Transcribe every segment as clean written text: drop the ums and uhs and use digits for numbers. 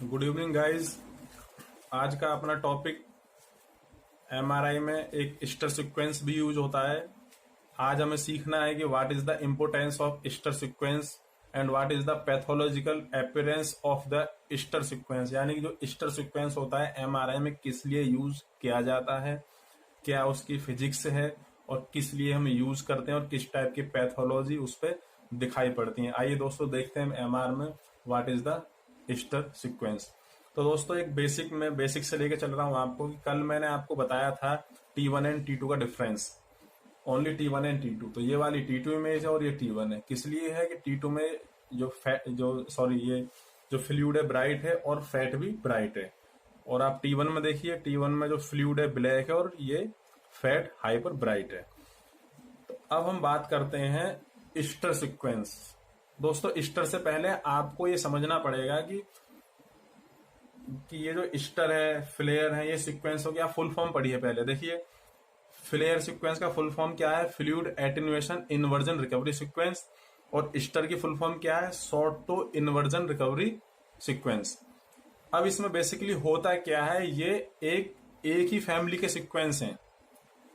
Good evening guys. आज का अपना टॉपिक एमआरआई में एक ईस्टर सीक्वेंस भी यूज होता है। आज हमें सीखना है कि what is the importance of Easter sequence and what is the pathological appearance of the Easter sequence. यानी कि जो ईस्टर सीक्वेंस होता है एमआरआई में किस लिए यूज किया जाता है, क्या उसकी फिजिक्स है और किस लिए हम यूज करते हैं और किस टाइप की पैथोलॉजी उस पर दिखाई पड़ती है। आइए दोस्तों देखते हैं एमआर में what is the Easter sequence. तो दोस्तों एक बेसिक से लेके चल रहा हूं आपको कि कल मैंने आपको बताया था T1 एंड T2 का difference, only T1 and T2। तो ये वाली T2 इमेज है और ये T1 है। किस लिए है कि T2 में ये जो फ्लूइड है ब्राइट है और फैट भी ब्राइट है। और आप T1 में देखिए, T1 में जो फ्लूइड है ब्लैक है और ये फैट हाइपर ब्राइट है। तो अब हम बात करते हैं ईस्टर सीक्वेंस। दोस्तों ईस्टर से पहले आपको ये समझना पड़ेगा कि ये जो ईस्टर है, फ्लेयर है, ये सीक्वेंस हो गया। फुल फॉर्म पढ़िए पहले। देखिए फ्लेयर सीक्वेंस का फुल फॉर्म क्या है? Fluid attenuation inversion recovery sequence. और ईस्टर की फुल फॉर्म क्या है? Short tau inversion recovery sequence. अब इसमें बेसिकली होता क्या है, ये एक ही फैमिली के सीक्वेंस हैं।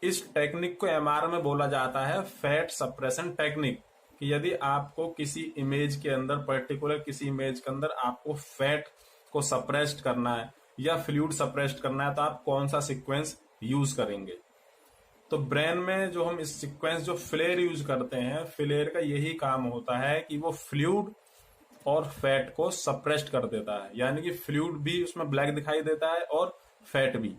इस टेक्निक को एमआर में बोला जाता है फैट सप्रेशन टेक्निक। कि यदि आपको किसी इमेज के अंदर, पर्टिकुलर किसी इमेज के अंदर आपको फैट को सप्रेस्ड करना है या फ्लूइड सप्रेस्ड करना है तो आप कौन सा सीक्वेंस यूज करेंगे। तो ब्रेन में जो हम इस सीक्वेंस जो फ्लेयर यूज करते हैं, फ्लेयर का यही काम होता है कि वो फ्लूइड और फैट को सप्रेस्ड कर देता है। यानी कि फ्लूइड भी उसमें ब्लैक दिखाई देता है और फैट भी।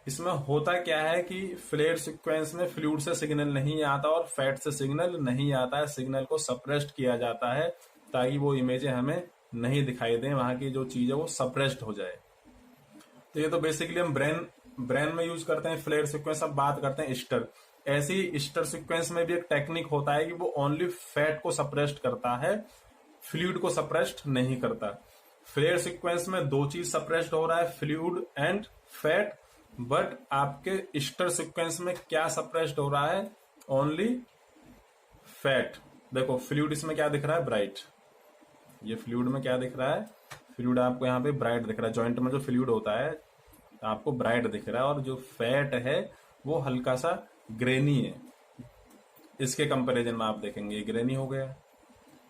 इसमें होता क्या है कि फ्लेयर सीक्वेंस में फ्लूइड से सिग्नल नहीं आता और फैट से सिग्नल नहीं आता है। सिग्नल को सप्रेस्ड किया जाता है ताकि वो इमेजें हमें नहीं दिखाई दें, वहां की जो चीज है वो सप्रेस्ड हो जाए। तो ये तो बेसिकली हम ब्रेन में यूज करते हैं फ्लेयर सीक्वेंस। अब बात करते हैं ईस्टर। ऐसी ईस्टर सीक्वेंस में भी एक टेक्निक होता है कि वो ओनली फैट को सप्रेस्ड करता है, फ्लूइड को सप्रेस्ड नहीं करता। फ्लेयर सीक्वेंस में दो चीज सप्रेस्ड हो रहा है, फ्लूइड एंड फैट। बट आपके ईस्टर सीक्वेंस में क्या सप्रेस्ड हो रहा है? Only fat. देखो फ्लूइड इसमें क्या दिख रहा है? ब्राइट। ये फ्लूइड में क्या दिख रहा है? फ्लूइड आपको यहाँ पे ब्राइट दिख रहा है। जॉइंट में जो फ्लूइड होता है आपको ब्राइट दिख रहा है और जो फैट है वो हल्का सा ग्रेनी है। इसके कंपैरिजन में आप देखेंगे ग्रेनी हो गया।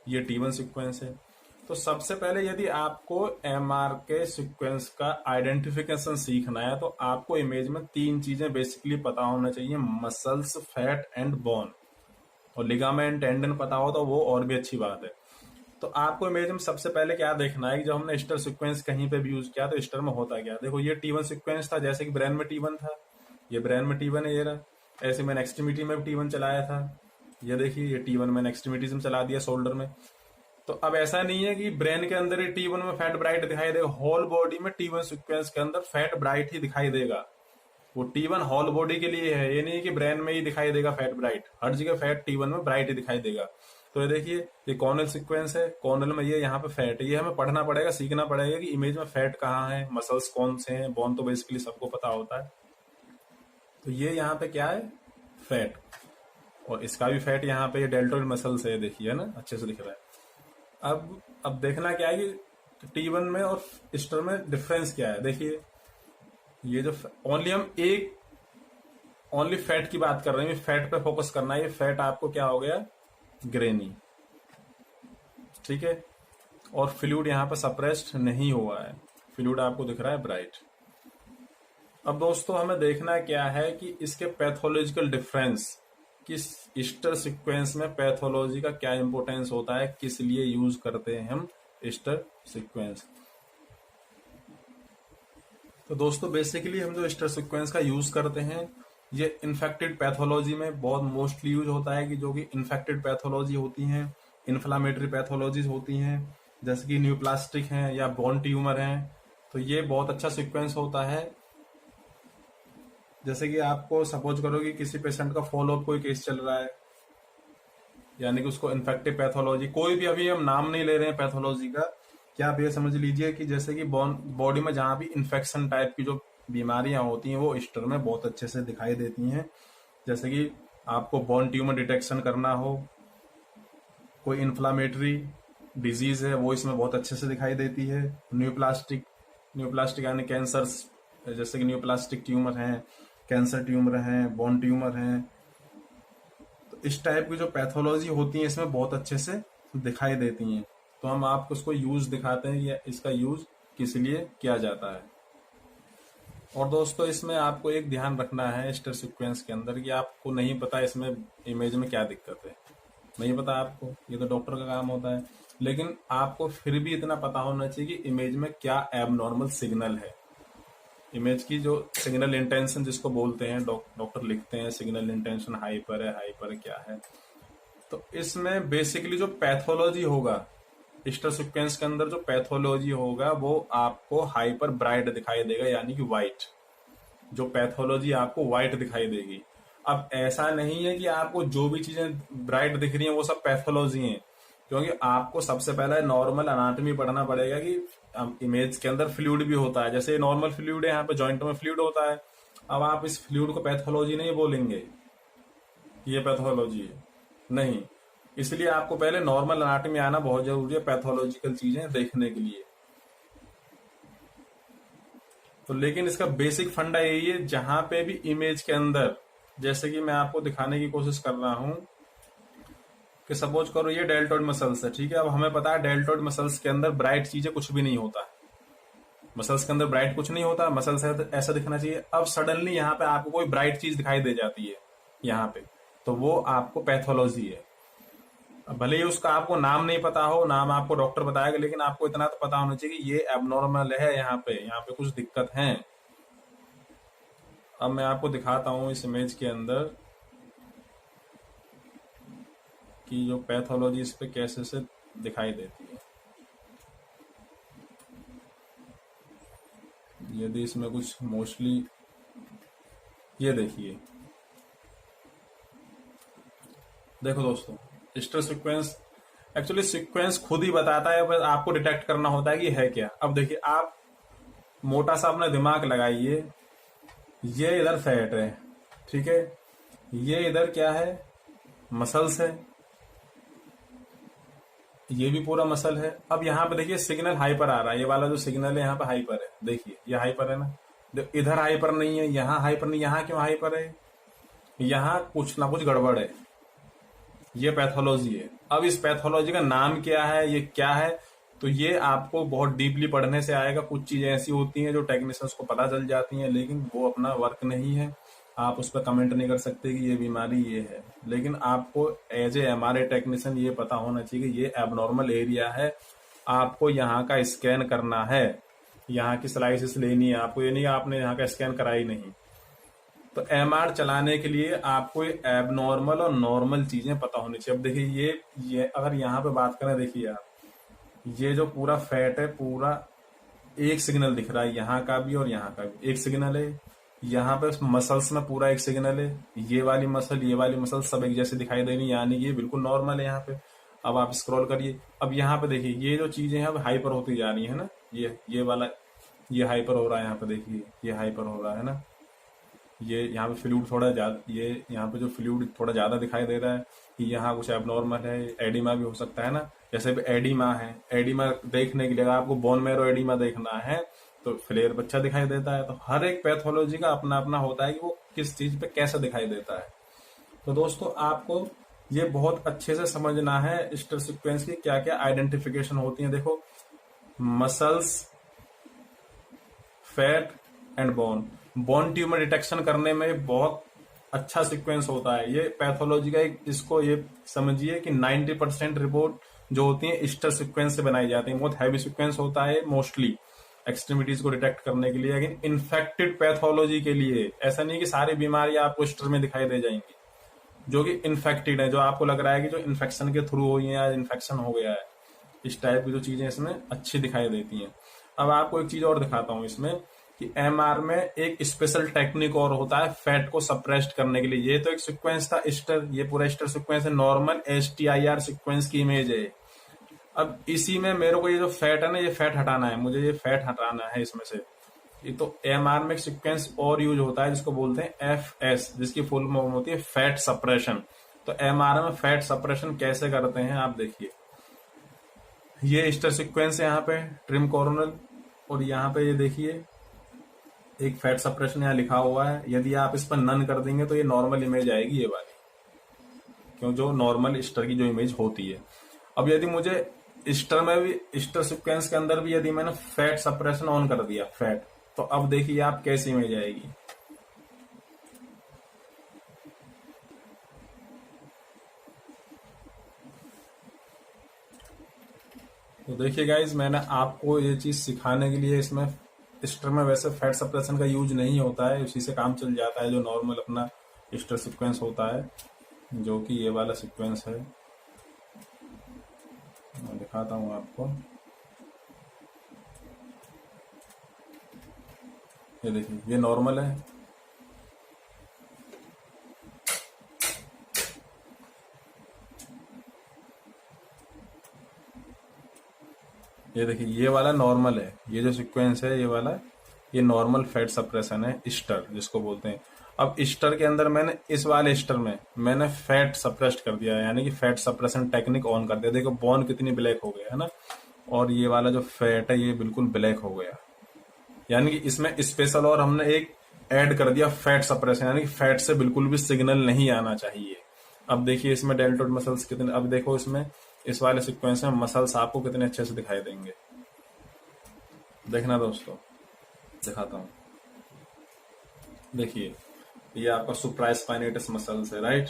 ये T1 सीक्वेंस है। तो सबसे पहले यदि आपको एमआर के सीक्वेंस का आइडेंटिफिकेशन सीखना है तो आपको इमेज में तीन चीजें बेसिकली पता होना चाहिए: मसल्स, फैट एंड बोन। और लिगामेंट, टेंडन पता हो तो वो और भी अच्छी बात है। तो आपको इमेज में सबसे पहले क्या देखना है कि जब हमने ईस्टर सीक्वेंस कहीं पे भी यूज किया तो ईस्टर में होता क्या। देखो ये T1 सीक्वेंस था, जैसे कि ब्रेन में T1 था, ये ब्रेन में T1 है, ये रहा। ऐसे मैंने एक्सट्रीमिटी में भी T1 चलाया था। ये देखिए ये T1 मैंने एक्सट्रीमिटीज में चला दिया, शोल्डर में। तो अब ऐसा नहीं है कि ब्रेन के अंदर ही T1 में फैट ब्राइट दिखाई देगा। होल बॉडी में T1 सीक्वेंस के अंदर फैट ब्राइट ही दिखाई देगा। वो T1 होल बॉडी के लिए है, ये नहीं कि ब्रेन में ही दिखाई देगा फैट ब्राइट। हर जगह फैट T1 में ब्राइट ही दिखाई देगा। तो ये देखिए ये कॉर्नल सीक्वेंस है, कॉर्नल में ये यहाँ पे फैट है। ये हमें पढ़ना पड़ेगा, सीखना पड़ेगा कि इमेज में फैट कहाँ है, मसल्स कौन से हैं, बोन तो बेसिकली सबको पता होता है। तो ये यहाँ पे क्या है? फैट। और इसका भी फैट यहाँ पे डेल्टोइड मसल्स है, देखिए ना, अच्छे से दिख रहा है। अब देखना क्या है कि T1 में और ईस्टर में डिफरेंस क्या है। देखिए ये जो ओनली फैट की बात कर रहे हैं, फैट पे फोकस करना है। ये फैट आपको क्या हो गया? ग्रेनी। ठीक है। और फ्लूइड यहाँ पे सप्रेस्ड नहीं हुआ है, फ्लूइड आपको दिख रहा है ब्राइट। अब दोस्तों हमें देखना क्या है कि इसके पैथोलॉजिकल डिफरेंस, किस ईस्टर सीक्वेंस में पैथोलॉजी का क्या इंपॉर्टेंस होता है, किस लिए यूज करते हैं हम ईस्टर सीक्वेंस। तो दोस्तों बेसिकली हम जो ईस्टर सीक्वेंस का यूज करते हैं ये इन्फेक्टेड पैथोलॉजी में बहुत मोस्टली यूज होता है, कि जो कि इन्फेक्टेड पैथोलॉजी होती हैं, इन्फ्लामेटरी पैथोलॉजीज होती हैं, जैसे कि न्यूप्लास्टिक हैं या बोन ट्यूमर हैं। तो ये बहुत अच्छा सीक्वेंस होता है। जैसे कि आपको सपोज करो कि किसी पेशेंट का फॉलोअप कोई केस चल रहा है, यानी कि उसको इन्फेक्टिव पैथोलॉजी, कोई भी अभी हम नाम नहीं ले रहे हैं पैथोलॉजी का, क्या आप ये समझ लीजिए कि जैसे कि बॉडी में जहां भी इन्फेक्शन टाइप की जो बीमारियां होती हैं वो ईस्टर में बहुत अच्छे से दिखाई देती हैं। जैसे कि आपको बोन ट्यूमर डिटेक्शन करना हो, कोई इन्फ्लामेटरी डिजीज है वो इसमें बहुत अच्छे से दिखाई देती है। न्यूप्लास्टिक यानी कैंसर्स, जैसे कि न्यूप्लास्टिक ट्यूमर हैं, कैंसर ट्यूमर हैं, बोन ट्यूमर हैं, तो इस टाइप की जो पैथोलॉजी होती है इसमें बहुत अच्छे से दिखाई देती हैं। तो हम आपको उसको यूज दिखाते हैं कि इसका यूज किस लिए किया जाता है। और दोस्तों इसमें आपको एक ध्यान रखना है स्टर सीक्वेंस के अंदर कि आपको नहीं पता इसमें इमेज में क्या दिक्कत है, नहीं पता आपको, ये तो डॉक्टर का काम होता है। लेकिन आपको फिर भी इतना पता होना चाहिए कि इमेज में क्या एबनॉर्मल सिग्नल है। इमेज की जो सिग्नल इंटेंशन जिसको बोलते हैं, डॉक्टर लिखते हैं सिग्नल इंटेंशन हाइपर है, हाइपर क्या है। तो इसमें बेसिकली जो पैथोलॉजी होगा स्टर सीक्वेंस के अंदर, जो पैथोलॉजी होगा वो आपको हाइपर ब्राइट दिखाई देगा, यानी कि व्हाइट। जो पैथोलॉजी आपको व्हाइट दिखाई देगी। अब ऐसा नहीं है कि आपको जो भी चीजें ब्राइट दिख रही हैं वो सब पैथोलॉजी हैं, क्योंकि आपको सबसे पहले नॉर्मल अनाटमी पढ़ना पड़ेगा कि इमेज के अंदर फ्लूइड भी होता है। जैसे नॉर्मल फ्लूइड है, यहाँ पे जॉइंट में फ्लूइड होता है। अब आप इस फ्लूइड को पैथोलॉजी नहीं बोलेंगे, ये पैथोलॉजी है नहीं। इसलिए आपको पहले नॉर्मल अनाटमी आना बहुत जरूरी है पैथोलॉजिकल चीजें देखने के लिए। तो लेकिन इसका बेसिक फंडा यही है, जहां पे भी इमेज के अंदर, जैसे कि मैं आपको दिखाने की कोशिश कर रहा हूं कि सपोज करो ये डेल्टॉइड मसल्स है, ठीक है। अब हमें पता है डेल्टॉइड मसल्स के अंदर ब्राइट चीजें कुछ भी नहीं होता, मसल्स के अंदर ब्राइट कुछ नहीं होता, मसल्स ऐसा दिखना चाहिए। अब सडनली यहाँ पे आपको कोई ब्राइट चीज दिखाई दे जाती है यहाँ पे, तो वो आपको पैथोलॉजी है। भले ही उसका आपको नाम नहीं पता हो, नाम आपको डॉक्टर बताएगा, लेकिन आपको इतना तो पता होना चाहिए कि ये एबनॉर्मल है, यहाँ पे कुछ दिक्कत है। अब मैं आपको दिखाता हूं इस इमेज के अंदर कि जो पैथोलॉजी इस पे कैसे से दिखाई देती है। यदि इसमें कुछ मोस्टली, ये देखिए, देखो दोस्तों स्टर सीक्वेंस, एक्चुअली सीक्वेंस खुद ही बताता है, बस आपको डिटेक्ट करना होता है कि है क्या। अब देखिए आप मोटा सा अपना दिमाग लगाइए, ये इधर फैट है, ठीक है, ये इधर क्या है, मसल्स है, ये भी पूरा मसल है। अब यहाँ पे देखिए सिग्नल हाइपर आ रहा है, ये वाला जो सिग्नल है यहाँ पे हाइपर है, देखिए ये हाइपर है ना, इधर हाइपर नहीं है, यहाँ हाइपर नहीं, यहाँ क्यों हाइपर है, यहाँ कुछ ना कुछ गड़बड़ है, ये पैथोलॉजी है। अब इस पैथोलॉजी का नाम क्या है, ये क्या है, तो ये आपको बहुत डीपली पढ़ने से आएगा। कुछ चीजें ऐसी होती हैं जो टेक्नीशियंस को पता चल जाती हैं, लेकिन वो अपना वर्क नहीं है, आप उस पर कमेंट नहीं कर सकते कि ये बीमारी ये है। लेकिन आपको एज ए एमआरआई टेक्नीशियन ये पता होना चाहिए कि ये एबनॉर्मल एरिया है, आपको यहाँ का स्कैन करना है, यहाँ की स्लाइसिस लेनी है आपको, ये नहीं आपने यहाँ का स्कैन कराई नहीं। तो एमआर चलाने के लिए आपको एबनॉर्मल और नॉर्मल चीजें पता होनी चाहिए। अब देखिए ये अगर यहाँ पे बात करें, देखिए आप, ये जो पूरा फैट है, पूरा एक सिग्नल दिख रहा है, यहाँ का भी और यहाँ का भी एक सिग्नल है। यहाँ पे मसल्स में पूरा एक सिग्नल है, ये वाली मसल सब एक जैसे दिखाई दे रही है, यानी ये बिल्कुल नॉर्मल है यहाँ पे। अब आप स्क्रॉल करिए, अब यहाँ पे देखिए ये जो चीजें हैं अब हाइपर होती जा रही है ना, ये वाला ये हाइपर हो रहा है, यहाँ पे देखिए ये हाइपर हो रहा है ना, ये यहाँ पे फ्लूइड थोड़ा ज्यादा, ये यहाँ पे जो फ्लूइड थोड़ा ज्यादा दिखाई दे रहा है, यहाँ कुछ एबनॉर्मल है, एडिमा भी हो सकता है ना। जैसे भी एडिमा है, एडिमा देखने के लिए अगर आपको बोन मैरो एडिमा देखना है तो फ्लेयर बच्चा दिखाई देता है। तो हर एक पैथोलॉजी का अपना अपना होता है कि वो किस चीज पे कैसे दिखाई देता है। तो दोस्तों आपको ये बहुत अच्छे से समझना है स्टर सीक्वेंस की क्या क्या आइडेंटिफिकेशन होती है। देखो muscles, fat and bone tumour detection करने में बहुत अच्छा सीक्वेंस होता है। ये पैथोलॉजी का एक, इसको ये समझिए कि 90% रिपोर्ट जो होती है स्टर सीक्वेंस से बनाई जाती है। बहुत हैवी सीक्वेंस होता है मोस्टली एक्सट्रीमिटीज को डिटेक्ट करने के लिए। लेकिन इन्फेक्टेड पैथोलॉजी के लिए ऐसा नहीं कि सारी बीमारियां आपको स्टर में दिखाई दे जाएंगी, जो कि इन्फेक्टेड है, जो आपको लग रहा है कि जो इन्फेक्शन के थ्रू हुई है या इन्फेक्शन हो गया है, इस टाइप की जो चीजें इसमें अच्छी दिखाई देती हैं। अब आपको एक चीज और दिखाता हूं इसमें कि एमआर में एक स्पेशल टेक्निक और होता है फैट को सप्रेस्ड करने के लिए। ये तो एक सीक्वेंस था स्टर, ये पूरा स्टर सीक्वेंस है, नॉर्मल STIR सीक्वेंस की इमेज है। अब इसी में मेरे को ये जो फैट है ना, ये फैट हटाना है, मुझे ये फैट हटाना है इसमें से। ये तो एमआर में एक सीक्वेंस और यूज होता है जिसको बोलते हैं FS, जिसकी फुल फॉर्म होती है फैट सप्रेशन। तो एमआर में फैट सप्रेशन कैसे करते हैं आप देखिए। ये स्टर सीक्वेंस है यहाँ पे, ट्रिम कोरोनल, और यहाँ पे ये देखिए एक फैट सप्रेशन यहाँ लिखा हुआ है। यदि आप इस पर नन कर देंगे तो ये नॉर्मल इमेज आएगी, ये वाली, क्यों, जो नॉर्मल स्टर की जो इमेज होती है। अब यदि मुझे स्टर में भी, स्टर सीक्वेंस के अंदर भी यदि मैंने फैट सप्रेशन ऑन कर दिया, फैट, तो अब देखिए आप कैसी इमेज आएगी। तो देखिए गाइज, मैंने आपको ये चीज सिखाने के लिए, इसमें स्टर में वैसे फैट सप्रेशन का यूज नहीं होता है, उसी से काम चल जाता है जो नॉर्मल अपना स्टर सीक्वेंस होता है, जो कि ये वाला सीक्वेंस है। मैं दिखाता हूँ आपको, ये देखिए ये नॉर्मल है, ये देखिए ये वाला नॉर्मल है, ये जो सीक्वेंस है ये वाला, ये नॉर्मल फैट सप्रेशन है, स्टर जिसको बोलते हैं। अब स्टर के अंदर मैंने, इस वाले स्टर में मैंने फैट सप्रेस्ड कर दिया है, यानी कि फैट सप्रेशन टेक्निक ऑन कर दिया। देखो बॉन कितनी ब्लैक हो गया है ना, और ये वाला जो फैट है ये बिल्कुल ब्लैक हो गया, यानी कि इसमें स्पेशल और हमने एक ऐड कर दिया फैट सप्रेशन, यानी कि फैट से बिल्कुल भी सिग्नल नहीं आना चाहिए। अब देखिए इसमें डेल्टोइड मसल्स कितने, अब देखो इसमें इस वाले सीक्वेंस में मसल्स आपको कितने अच्छे से दिखाई देंगे। देखना दोस्तों, दिखाता हूं, देखिए ये आपका सुप्रास्पाइनेटस मसल्स है, राइट,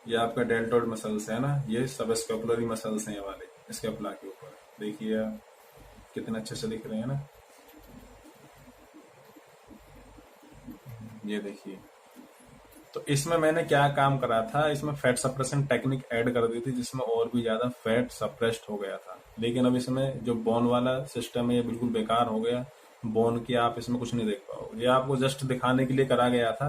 ये आपका डेल्टोइड मसल्स है ना, ये सब स्कैपुलरी मसल्स हैं ये वाले स्कैपुला के ऊपर, देखिए कितने अच्छे से दिख रहे हैं ना, ये देखिए। तो इसमें मैंने क्या काम करा था, इसमें फैट सप्रेशन टेक्निक ऐड कर दी थी, जिसमें और भी ज्यादा फैट सप्रेस्ड हो गया था। लेकिन अब इसमें जो बोन वाला सिस्टम है ये बिल्कुल बेकार हो गया, बोन की आप इसमें कुछ नहीं देख पाओगे। ये आपको जस्ट दिखाने के लिए करा गया था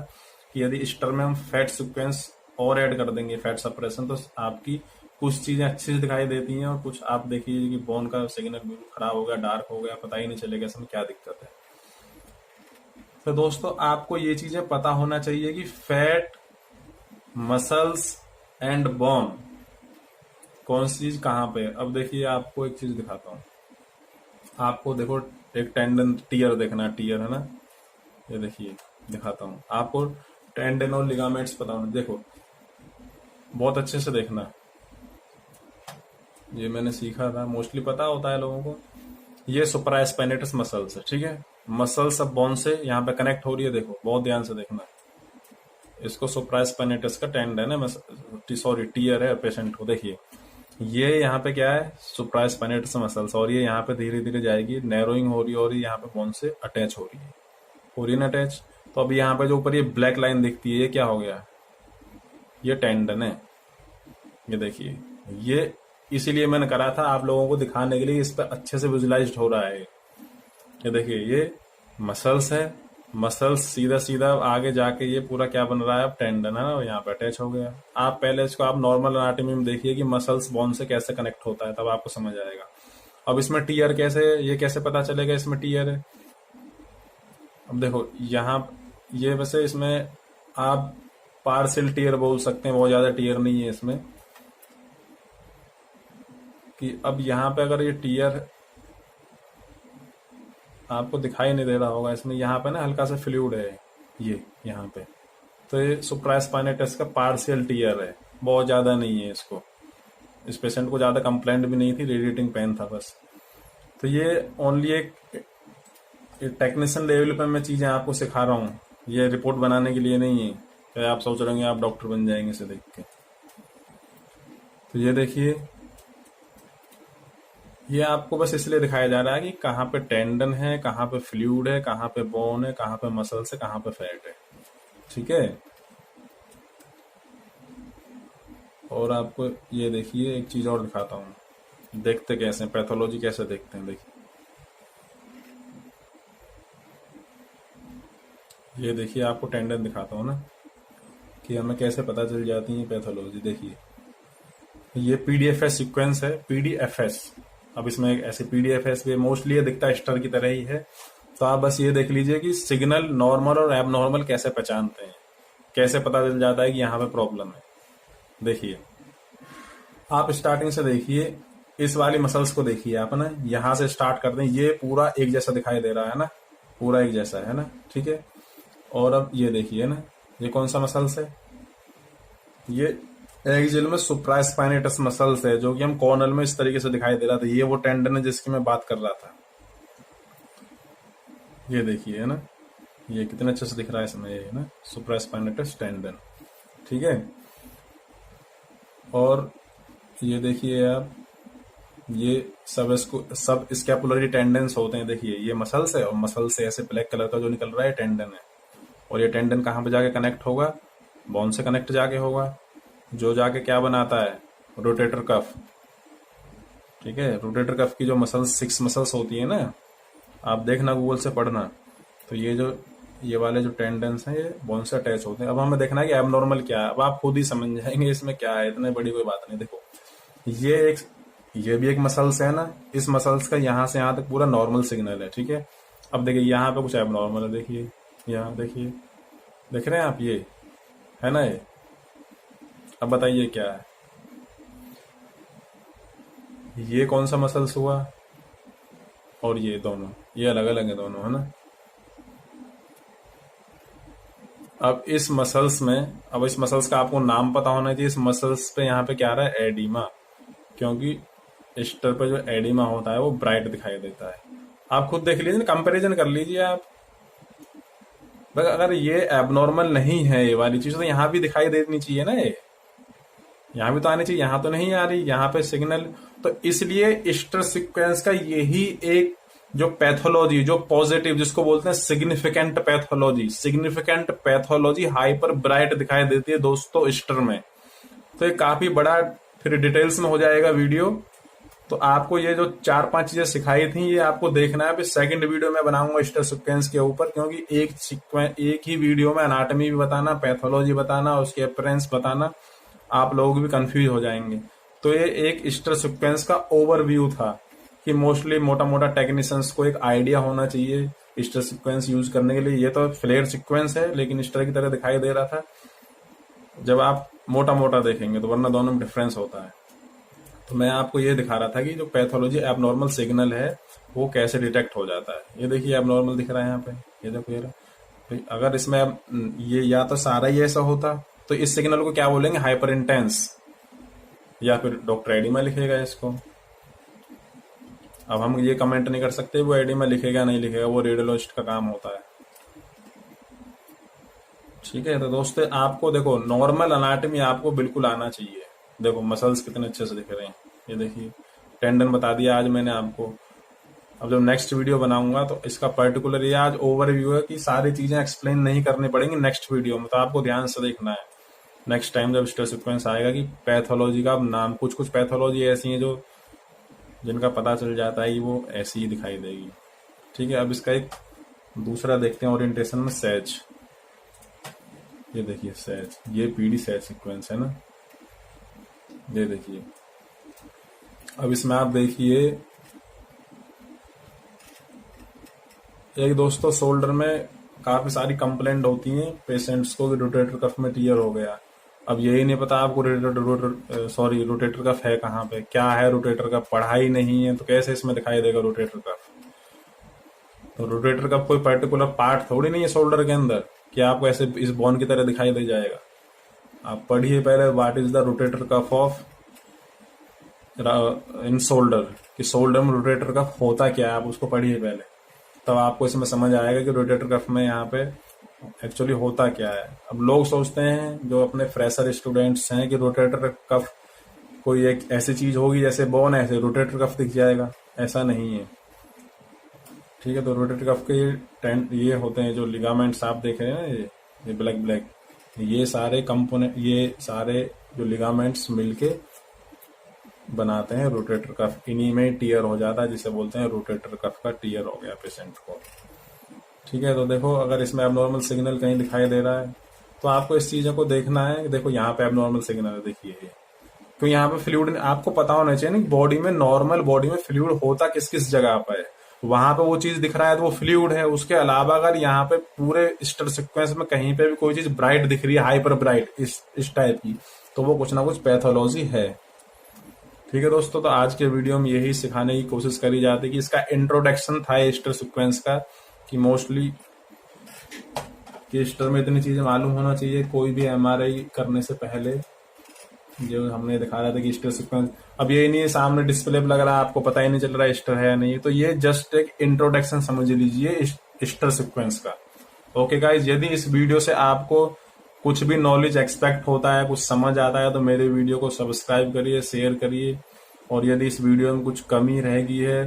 कि यदि स्टर में हम फैट सीक्वेंस और ऐड कर देंगे फैट सप्रेशन, तो आपकी कुछ चीजें अच्छी से दिखाई देती हैं, और कुछ आप देखिए कि बोन का सिग्नल बिल्कुल खराब हो गया, डार्क हो गया, पता ही नहीं चलेगा इसमें क्या दिक्कत है। तो दोस्तों आपको ये चीजें पता होना चाहिए कि फैट, मसल्स एंड बोन कौन सी चीज कहाँ पे है। अब देखिए आपको एक चीज दिखाता हूँ, आपको देखो एक टेंडन टीयर देखना, टीयर है ना, ये देखिए दिखाता हूँ आपको, टेंडन और लिगामेंट्स पता होना, देखो बहुत अच्छे से देखना, ये मैंने सीखा था, मोस्टली पता होता है लोगों को। ये सुप्रास्पाइनेटस मसल्स है, ठीक है, मसल सब बोन से यहाँ पे कनेक्ट हो रही है, देखो बहुत ध्यान से देखना, इसको सुप्रास्पाइनेटस का टेंडन है, सॉरी टीयर है पेशेंट को, देखिए ये यहाँ पे क्या है, सुप्रास्पाइनेटस मसल्स, और ये यहाँ पे धीरे धीरे जाएगी, नैरोइंग हो रही है, और ये यहाँ पे बोन से अटैच हो रही है ना अटैच। तो अब यहाँ पे जो ऊपर ये ब्लैक लाइन दिखती है, ये क्या हो गया, ये टेंडन है, ये देखिए, ये इसीलिए मैंने करा था आप लोगों को दिखाने के लिए, इस पर अच्छे से विजुलाइज हो रहा है। ये देखिए ये मसल्स है, मसल्स सीधा सीधा आगे जाके ये पूरा क्या बन रहा है, अब टेंडन है ना, यहाँ पे अटैच हो गया। आप पहले इसको आप नॉर्मल एनाटॉमी में देखिए कि मसल्स बोन से कैसे कनेक्ट होता है, तब आपको समझ आएगा। अब इसमें टीयर कैसे, ये कैसे पता चलेगा इसमें टीयर है। अब देखो यहाँ ये वैसे इसमें आप पार्शियल टीयर बोल सकते हैं, बहुत ज्यादा टीयर नहीं है इसमें, कि अब यहाँ पे अगर ये टीयर आपको दिखाई नहीं दे रहा होगा, इसमें यहाँ पे ना हल्का सा फ्लूइड है ये यहाँ पे, तो ये सुप्रास्पाइनेटस का पार्शियल टीयर है, बहुत ज्यादा नहीं है इसको, इस पेशेंट को ज्यादा कंप्लेंट भी नहीं थी, रेडिएटिंग पेन था बस। तो ये ओनली एक टेक्नीशियन लेवल पे मैं चीजें आपको सिखा रहा हूँ, ये रिपोर्ट बनाने के लिए नहीं है कि आप सोच रहे होंगे आप डॉक्टर बन जाएंगे इसे देख के। तो ये देखिए, ये आपको बस इसलिए दिखाया जा रहा है कि कहाँ पे टेंडन है, कहाँ पे फ्लूइड है, कहाँ पे बोन है, कहाँ पे मसल्स है, कहाँ पे फैट है, ठीक है। और आपको ये देखिए एक चीज और दिखाता हूँ, देखते कैसे पैथोलॉजी कैसे देखते हैं, देखिए ये देखिए आपको टेंडन दिखाता हूँ ना, कि हमें कैसे पता चल जाती है पैथोलॉजी। देखिए ये पीडीएफएस सीक्वेंस है, पीडीएफएस। अब इसमें एक ऐसे पीडीएफएस भी मोस्टली ये दिखता है स्टर की तरह ही है, तो आप बस ये देख लीजिए कि सिग्नल नॉर्मल और एबनॉर्मल कैसे पहचानते हैं, कैसे पता चल जाता है कि यहाँ पे प्रॉब्लम है। देखिए आप स्टार्टिंग से देखिए, इस वाली मसल्स को देखिए आप ना, यहां से स्टार्ट कर दें, ये पूरा एक जैसा दिखाई दे रहा है ना, पूरा एक जैसा है ना, ठीक है। और अब ये देखिए ना, ये कौन सा मसल्स है, ये एक्सियल में सुप्रास्पाइनेटस मसल्स है, जो कि हम कॉर्नल में इस तरीके से दिखाई दे रहा था। ये वो टेंडन है जिसकी मैं बात कर रहा था, ये देखिए है ना, ये कितने अच्छे से दिख रहा है इसमें, ये ना सुप्रास्पाइनेटस टेंडन, ठीक है। और ये देखिए आप, ये सब स्कैपुलरी टेंडेंस होते हैं, देखिए ये मसल्स है, और मसल से ऐसे ब्लैक कलर का जो निकल रहा है टेंडन है। और ये टेंडन कहाँ पे जाके कनेक्ट होगा, बोन से कनेक्ट जाके होगा, जो जाके क्या बनाता है, रोटेटर कफ, ठीक है। रोटेटर कफ की जो मसल्स 6 मसल्स होती है ना, आप देखना गूगल से पढ़ना, तो ये वाले जो टेंडेंस हैं ये बोन से अटैच होते हैं। अब हमें देखना है कि एबनॉर्मल क्या है, अब आप खुद ही समझ जाएंगे इसमें क्या है, इतने बड़ी कोई बात नहीं। देखो ये भी एक मसल्स है ना, इस मसल्स का यहाँ से यहाँ तक पूरा नॉर्मल सिग्नल है, ठीक है। अब देखिए यहाँ पे कुछ एबनॉर्मल है, देखिए यहाँ देखिए, देख रहे हैं आप, ये है ना ये। अब बताइए क्या है, ये कौन सा मसल्स हुआ, और ये दोनों, ये अलग अलग है दोनों, है ना। अब इस मसल्स का आपको नाम पता होना चाहिए। इस मसल्स पे यहाँ पे क्या आ रहा है, एडिमा, क्योंकि स्टर पे जो एडिमा होता है वो ब्राइट दिखाई देता है। आप खुद देख लीजिए, कंपैरिजन कर लीजिए आप। अगर ये एबनॉर्मल नहीं है ये वाली चीज, तो यहाँ भी दिखाई देनी चाहिए ना, ये यहाँ भी तो आनी चाहिए, यहाँ तो नहीं आ रही, यहाँ पे सिग्नल। तो इसलिए स्टर सीक्वेंस का यही एक जो पैथोलॉजी, जो पॉजिटिव जिसको बोलते हैं सिग्निफिकेंट पैथोलॉजी हाइपर ब्राइट दिखाई देती है दोस्तों स्टर में। तो ये काफी बड़ा फिर डिटेल्स में हो जाएगा वीडियो, तो आपको ये जो 4-5 चीजें सिखाई थी ये आपको देखना है। फिर सेकंड वीडियो में बनाऊंगा स्टर सीक्वेंस के ऊपर, क्योंकि एक ही वीडियो में एनाटॉमी भी बताना, पैथोलॉजी बताना, उसके अपीयरेंस बताना, आप लोग भी कंफ्यूज हो जाएंगे। तो ये एक स्टर सीक्वेंस का ओवरव्यू था कि मोस्टली मोटा मोटा टेक्नीशियंस को एक आइडिया होना चाहिए स्टर सीक्वेंस यूज करने के लिए। ये तो फ्लेयर सीक्वेंस है लेकिन स्टर की तरह दिखाई दे रहा था जब आप मोटा मोटा देखेंगे, तो वरना दोनों में डिफरेंस होता है। तो मैं आपको ये दिखा रहा था कि जो पैथोलॉजी एबनॉर्मल सिग्नल है वो कैसे डिटेक्ट हो जाता है। ये देखिए एबनॉर्मल दिख रहा है यहाँ पे, ये देखो ये रहा। अगर इसमें ये या तो सारा ही ऐसा होता तो इस सिग्नल को क्या बोलेंगे, हाइपर इंटेंस, या फिर डॉक्टर एडिमा लिखेगा इसको। अब हम ये कमेंट नहीं कर सकते वो एडिमा लिखेगा नहीं लिखेगा, वो रेडियोलॉजिस्ट का काम होता है, ठीक है। तो दोस्तों आपको देखो नॉर्मल अनाटमी आपको बिल्कुल आना चाहिए। देखो मसल्स कितने अच्छे से दिख रहे हैं, ये देखिए टेंडन बता दिया आज मैंने आपको। अब जब नेक्स्ट वीडियो बनाऊंगा तो इसका पर्टिकुलर, ये आज ओवरव्यू है कि सारी चीजें एक्सप्लेन नहीं करनी पड़ेंगी नेक्स्ट वीडियो में, तो आपको ध्यान से देखना है। नेक्स्ट टाइम जब स्टर सीक्वेंस आएगा कि पैथोलॉजी का नाम, कुछ पैथोलॉजी ऐसी है जो जिनका पता चल जाता है कि वो ऐसी ही दिखाई देगी, ठीक है। अब इसका एक दूसरा देखते हैं ओरिएंटेशन में, सैज। ये देखिए सैज, ये पीडी सैज सीक्वेंस है ना, ये देखिए। अब इसमें आप देखिए एक दोस्तों शोल्डर में काफी सारी कंप्लेंट होती हैं पेशेंट्स को कि रोटेटर कफ में टीयर हो गया। अब यही नहीं पता आपको रोटेटर कफ है कहाँ पे, क्या है रोटेटर कफ, पढ़ाई नहीं है तो कैसे इसमें दिखाई देगा रोटेटर कफ। तो रोटेटर कफ कोई पर्टिकुलर पार्ट थोड़ी नहीं है शोल्डर के अंदर कि आपको ऐसे इस बोन की तरह दिखाई दे जाएगा। आप पढ़िए पहले what is the rotator cuff of in shoulder, कि शोल्डर में रोटेटर कफ होता क्या है, आप उसको पढ़िए पहले, तब आपको इसमें समझ आएगा कि रोटेटर कफ में यहाँ पे एक्चुअली होता क्या है। अब लोग सोचते हैं जो अपने फ्रेशर स्टूडेंट्स हैं कि रोटेटर कफ कोई एक ऐसी चीज होगी जैसे बोन है ऐसे रोटेटर कफ दिख जाएगा, ऐसा नहीं है, ठीक है। तो रोटेटर कफ के ये होते हैं जो लिगामेंट्स आप देख रहे हैं ना, ये ब्लैक, ये सारे कंपोनेंट, ये सारे जो लिगामेंट्स मिलके बनाते हैं रोटेटर कफ। इन्हीं में टीयर हो जाता है जिसे बोलते हैं रोटेटर कफ का टीयर हो गया पेशेंट को, ठीक है। तो देखो अगर इसमें एबनॉर्मल सिग्नल कहीं दिखाई दे रहा है तो आपको इस चीजों को देखना है। देखो यहाँ पे एबनॉर्मल सिग्नल है, देखिए, तो यहाँ पे फ्लूइड आपको पता होना चाहिए ना, बॉडी में नॉर्मल बॉडी में फ्लूइड होता किस किस जगह पर है, वहां पे वो चीज दिख रहा है तो वो फ्लूइड है। उसके अलावा अगर यहाँ पे पूरे स्टर सीक्वेंस में कहीं पे भी कोई चीज ब्राइट दिख रही है, हाइपर ब्राइट इस टाइप की, तो वो कुछ ना कुछ पैथोलॉजी है, ठीक है दोस्तों, तो आज के वीडियो में यही सिखाने की कोशिश करी जाती है कि इसका इंट्रोडक्शन था ईस्टर सीक्वेंस का, कि मोस्टली कि ईस्टर में इतनी चीजें मालूम होना चाहिए कोई भी एमआरआई करने से पहले। जो हमने दिखा रहा था कि ईस्टर सीक्वेंस, अब ये नहीं है सामने डिस्प्ले पे लग रहा है आपको पता ही नहीं चल रहा है ईस्टर है या नहीं, तो ये जस्ट एक इंट्रोडक्शन समझ लीजिए ईस्टर सीक्वेंस का। ओके गाइज, यदि इस वीडियो से आपको कुछ भी नॉलेज एक्सपेक्ट होता है, कुछ समझ आता है, तो मेरे वीडियो को सब्सक्राइब करिए, शेयर करिए, और यदि इस वीडियो में कुछ कमी रह गई है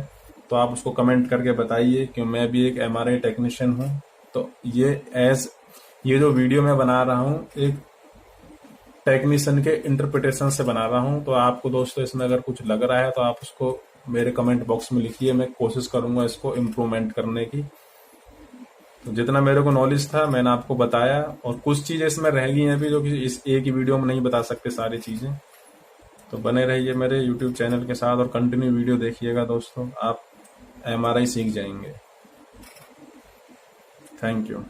तो आप उसको कमेंट करके बताइए, क्योंकि मैं भी एक एमआरआई टेक्नीशियन हूँ। तो ये जो वीडियो मैं बना रहा हूँ एक टेक्नीशियन के इंटरप्रिटेशन से बना रहा हूँ। तो आपको दोस्तों इसमें अगर कुछ लग रहा है तो आप उसको मेरे कमेंट बॉक्स में लिखिए, मैं कोशिश करूंगा इसको इम्प्रूवमेंट करने की। तो जितना मेरे को नॉलेज था मैंने आपको बताया, और कुछ चीजें इसमें रह गई हैं अभी जो कि इस एक ही वीडियो में नहीं बता सकते सारी चीजें। तो बने रहिए मेरे यूट्यूब चैनल के साथ और कंटिन्यू वीडियो देखिएगा दोस्तों, आप एमआरआई सीख जाएंगे। Thank you.